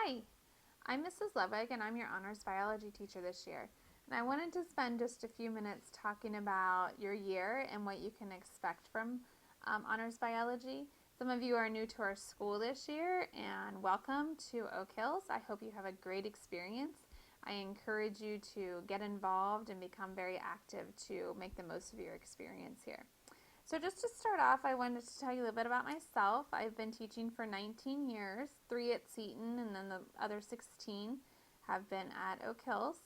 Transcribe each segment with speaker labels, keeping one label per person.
Speaker 1: Hi, I'm Mrs. Levick and I'm your honors biology teacher this year. And I wanted to spend just a few minutes talking about your year and what you can expect from honors biology. Some of you are new to our school this year, and welcome to Oak Hills. I hope you have a great experience. I encourage you to get involved and become very active to make the most of your experience here. So just to start off, I wanted to tell you a little bit about myself. I've been teaching for 19 years, 3 at Seton, and then the other 16 have been at Oak Hills.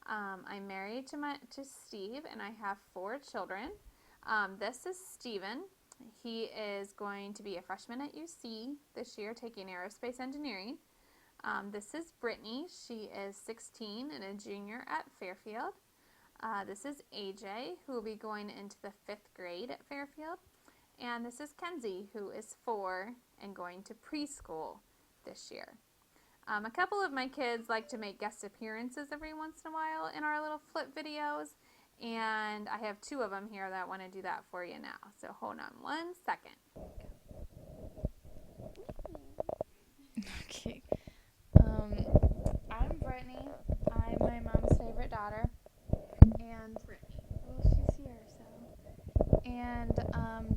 Speaker 1: I'm married to Steve, and I have 4 children. This is Steven. He is going to be a freshman at UC this year, taking aerospace engineering. This is Brittany. She is 16 and a junior at Fairfield. This is AJ, who will be going into the 5th grade at Fairfield. And this is Kenzie, who is 4 and going to preschool this year. A couple of my kids like to make guest appearances every once in a while in our little flip videos. And I have 2 of them here that want to do that for you now. So hold on one second.
Speaker 2: Okay. I'm Brittany. I'm my mom's favorite daughter. And well, she's here, so. And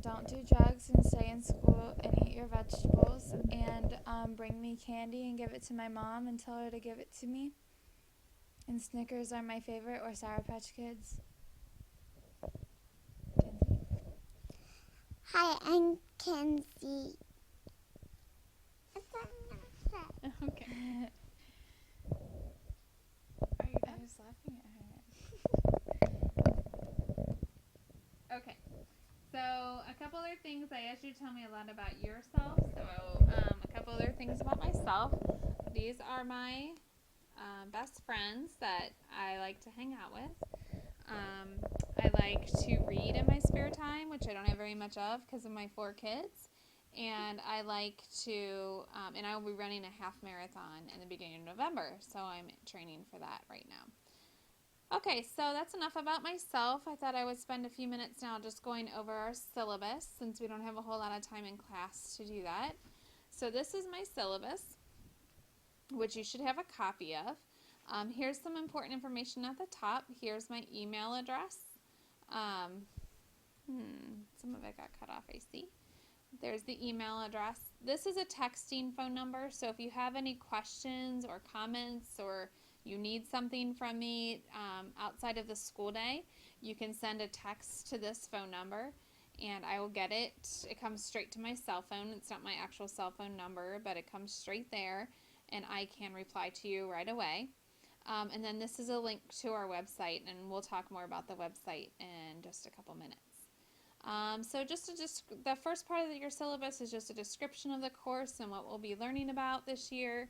Speaker 2: don't do drugs and stay in school and eat your vegetables. And bring me candy and give it to my mom and tell her to give it to me. And Snickers are my favorite, or Sour Patch Kids. Kenzie.
Speaker 3: Hi, I'm Kenzie.
Speaker 1: Okay.
Speaker 2: Are you
Speaker 1: done?
Speaker 2: just laughing at her?
Speaker 1: Okay. So a couple other things. I asked you to tell me a lot about yourself. So a couple other things about myself. These are my best friends that I like to hang out with. I like to read in my spare time, which I don't have very much of because of my 4 kids. And I like to, and I will be running a half marathon in the beginning of November. So I'm training for that right now. Okay, so that's enough about myself. I thought I would spend a few minutes now just going over our syllabus since we don't have a whole lot of time in class to do that. So this is my syllabus, which you should have a copy of. Here's some important information at the top. Here's my email address. Some of it got cut off, I see. There's the email address. This is a texting phone number, so if you have any questions or comments or you need something from me outside of the school day, you can send a text to this phone number and I will get it. It comes straight to my cell phone. It's not my actual cell phone number, but it comes straight there and I can reply to you right away. And then this is a link to our website, and we'll talk more about the website in just a couple minutes. So the first part of your syllabus is just a description of the course and what we'll be learning about this year.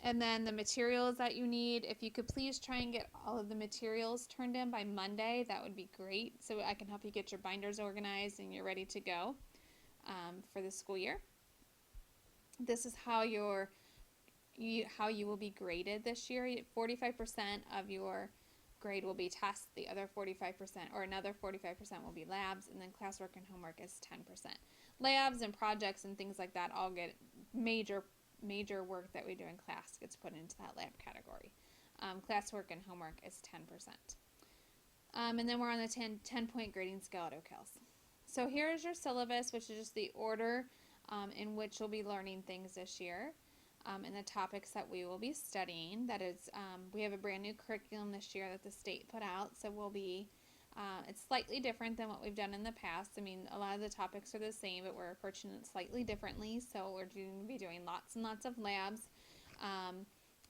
Speaker 1: And then the materials that you need, if you could please try and get all of the materials turned in by Monday, that would be great. So I can help you get your binders organized and you're ready to go for the school year. This is how you will be graded this year. 45% of your grade will be tests, the other 45% or another 45% will be labs, and then classwork and homework is 10%. Labs and projects and things like that all get major work that we do in class gets put into that lab category. Classwork and homework is 10%. And then we're on the 10-point grading scale at Oak Hills. So here's your syllabus, which is just the order in which you'll be learning things this year. And the topics that we will be studying. That is, we have a brand new curriculum this year that the state put out, so it's slightly different than what we've done in the past. I mean, a lot of the topics are the same, but we're approaching it slightly differently, so we're going to be doing lots and lots of labs.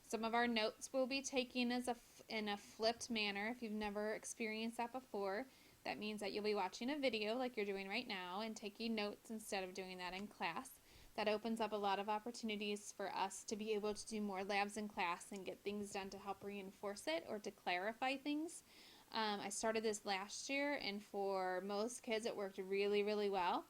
Speaker 1: Some of our notes we'll be taking in a flipped manner. If you've never experienced that before, that means that you'll be watching a video like you're doing right now and taking notes instead of doing that in class. That opens up a lot of opportunities for us to be able to do more labs in class and get things done to help reinforce it or to clarify things. I started this last year, and for most kids it worked really, really well.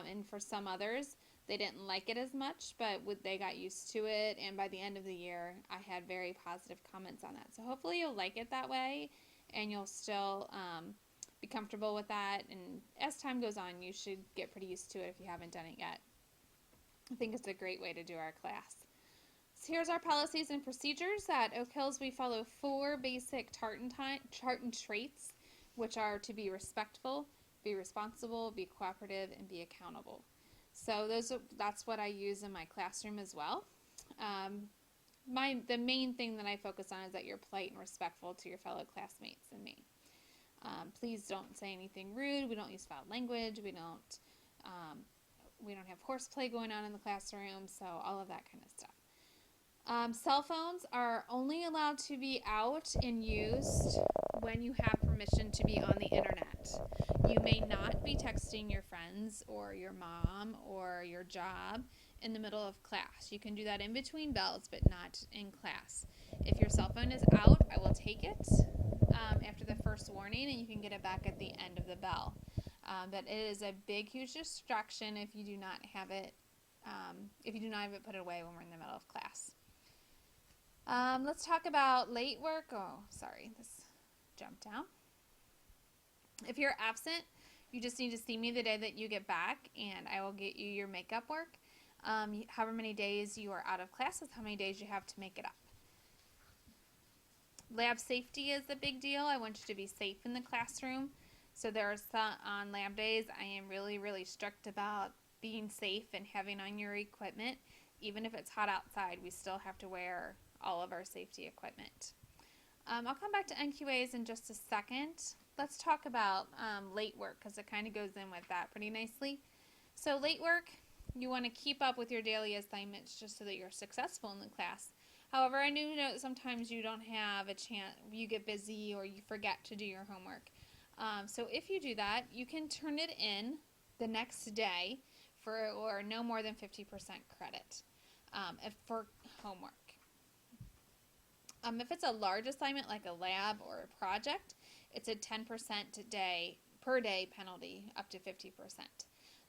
Speaker 1: And for some others, they didn't like it as much, but they got used to it, and by the end of the year, I had very positive comments on that. So hopefully you'll like it that way, and you'll still be comfortable with that, and as time goes on, you should get pretty used to it if you haven't done it yet. I think it's a great way to do our class. here's our policies and procedures. At Oak Hills, we follow 4 basic Tartan traits, which are to be respectful, be responsible, be cooperative, and be accountable. So that's what I use in my classroom as well. The main thing that I focus on is that you're polite and respectful to your fellow classmates and me. Please don't say anything rude. We don't use foul language. We don't have horseplay going on in the classroom. So all of that kind of stuff. Cell phones are only allowed to be out and used when you have permission to be on the internet. You may not be texting your friends or your mom or your job in the middle of class. You can do that in between bells, but not in class. If your cell phone is out, I will take it after the first warning, and you can get it back at the end of the bell. But it is a big, huge distraction if you do not have it. If you do not have it put away when we're in the middle of class. Let's talk about late work. Oh, sorry, this jumped down. If you're absent, you just need to see me the day that you get back, and I will get you your makeup work. However many days you are out of class is how many days you have to make it up. Lab safety is a big deal. I want you to be safe in the classroom. So on lab days, I am really, really strict about being safe and having on your equipment. Even if it's hot outside, we still have to wear all of our safety equipment. I'll come back to NQAs in just a second. Let's talk about late work because it kind of goes in with that pretty nicely. So late work, you want to keep up with your daily assignments just so that you're successful in the class. However, I do know that sometimes you don't have a chance, you get busy or you forget to do your homework. So if you do that, you can turn it in the next day or no more than 50% credit for homework. If it's a large assignment like a lab or a project, it's a 10% per day penalty up to 50%.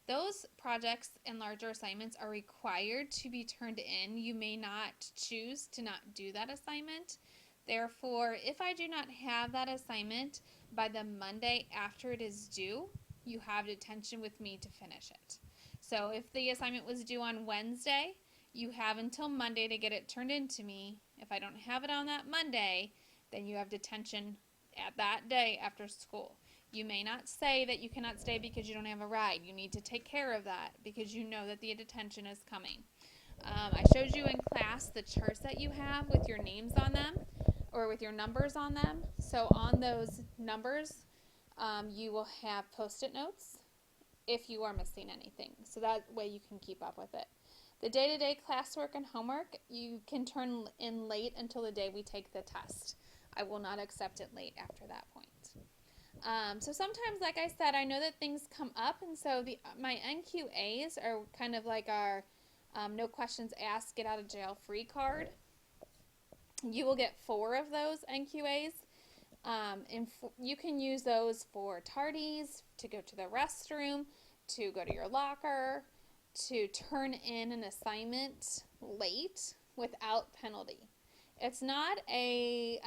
Speaker 1: Those projects and larger assignments are required to be turned in. You may not choose to not do that assignment. Therefore, if I do not have that assignment by the Monday after it is due, you have detention with me to finish it. So if the assignment was due on Wednesday, you have until Monday to get it turned in to me. If I don't have it on that Monday, then you have detention at that day after school. You may not say that you cannot stay because you don't have a ride. You need to take care of that because you know that the detention is coming. I showed you in class the charts that you have with your names on them or with your numbers on them. So on those numbers, you will have Post-it notes if you are missing anything. So that way you can keep up with it. The day-to-day classwork and homework, you can turn in late until the day we take the test. I will not accept it late after that point. So sometimes, like I said, I know that things come up, and so my NQAs are kind of like our no questions asked, get out of jail free card. You will get 4 of those NQAs. You can use those for tardies, to go to the restroom, to go to your locker, to turn in an assignment late without penalty. It's not a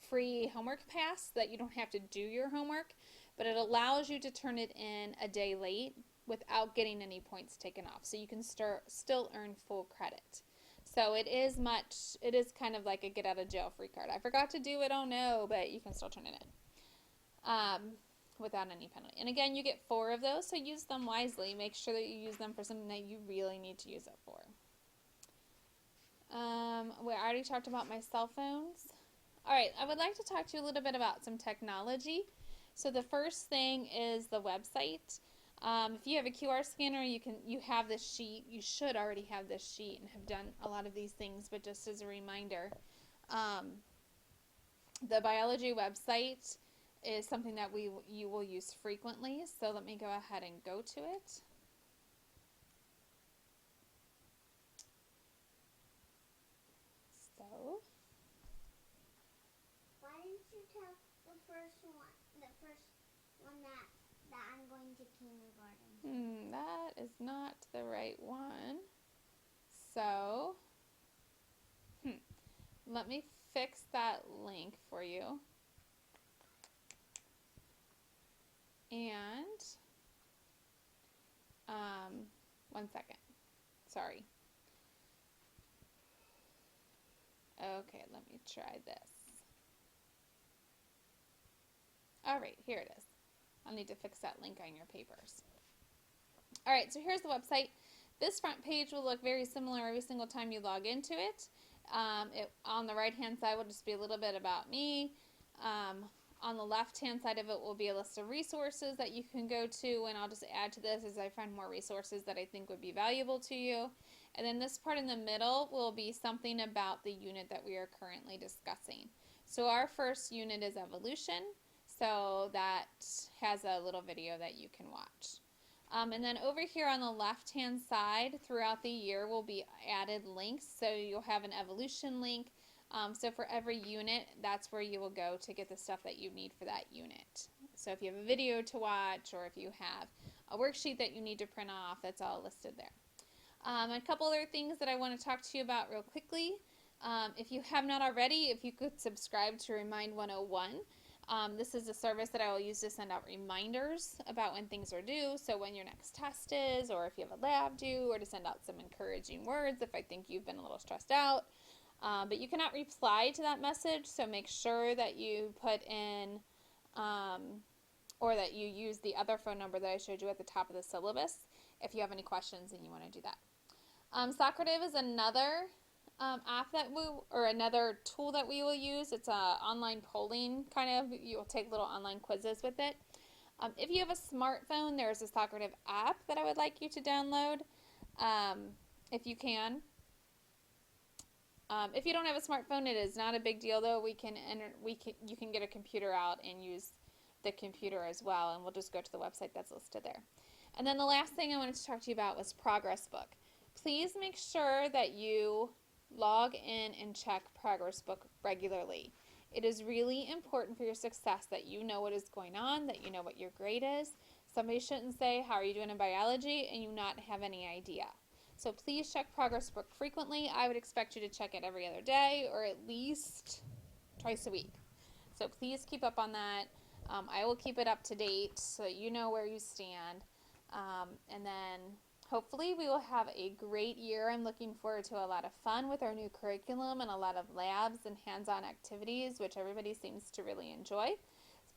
Speaker 1: free homework pass that you don't have to do your homework, but it allows you to turn it in a day late without getting any points taken off. So you can still earn full credit. So it is kind of like a get out of jail free card. I forgot to do it, oh no, but you can still turn it in without any penalty. And again, you get 4 of those, so use them wisely. Make sure that you use them for something that you really need to use it for. We already talked about my cell phones. All right, I would like to talk to you a little bit about some technology. So the first thing is the website. If you have a QR scanner, you have this sheet. You should already have this sheet and have done a lot of these things, but just as a reminder, the biology website is something that you will use frequently. So let me go ahead and go to it. So
Speaker 3: Why didn't you tell the first one that I'm going to kindergarten?
Speaker 1: That is not the right one. So, let me fix that link for you. And, 1 second. Sorry. Okay, let me try this. All right, here it is. I'll need to fix that link on your papers. All right, so here's the website. This front page will look very similar every single time you log into it. On the right-hand side will just be a little bit about me. On the left-hand side of it will be a list of resources that you can go to, and I'll just add to this as I find more resources that I think would be valuable to you. And then this part in the middle will be something about the unit that we are currently discussing. So our first unit is evolution, so that has a little video that you can watch. And then over here on the left-hand side, throughout the year will be added links. So you'll have an evolution link. So for every unit, that's where you will go to get the stuff that you need for that unit. So if you have a video to watch, or if you have a worksheet that you need to print off, that's all listed there. A couple other things that I want to talk to you about real quickly. If you have not already, if you could subscribe to Remind 101. This is a service that I will use to send out reminders about when things are due, so when your next test is, or if you have a lab due, or to send out some encouraging words if I think you've been a little stressed out. But you cannot reply to that message, so make sure that you put in, or that you use the other phone number that I showed you at the top of the syllabus if you have any questions and you want to do that. Socrative is another app or another tool that we will use. It's an online polling kind of. You'll take little online quizzes with it. If you have a smartphone, there's a Socrative app that I would like you to download, if you can. If you don't have a smartphone, it is not a big deal though. You can get a computer out and use the computer as well, and we'll just go to the website that's listed there. And then the last thing I wanted to talk to you about was Progress Book. Please make sure that you log in and check Progress Book regularly. It is really important for your success that you know what is going on, that you know what your grade is. Somebody shouldn't say, how are you doing in biology, and you not have any idea. So please check Progress Book frequently. I would expect you to check it every other day or at least twice a week. So please keep up on that. I will keep it up to date so that you know where you stand. And then hopefully we will have a great year. I'm looking forward to a lot of fun with our new curriculum and a lot of labs and hands-on activities, which everybody seems to really enjoy.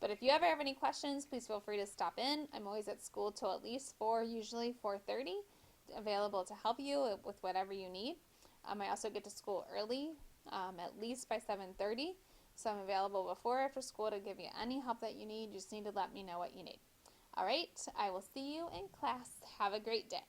Speaker 1: But if you ever have any questions, please feel free to stop in. I'm always at school till at least 4, usually 4:30, available to help you with whatever you need. I also get to school early, at least by 7:30. So I'm available before or after school to give you any help that you need. You just need to let me know what you need. All right, I will see you in class. Have a great day.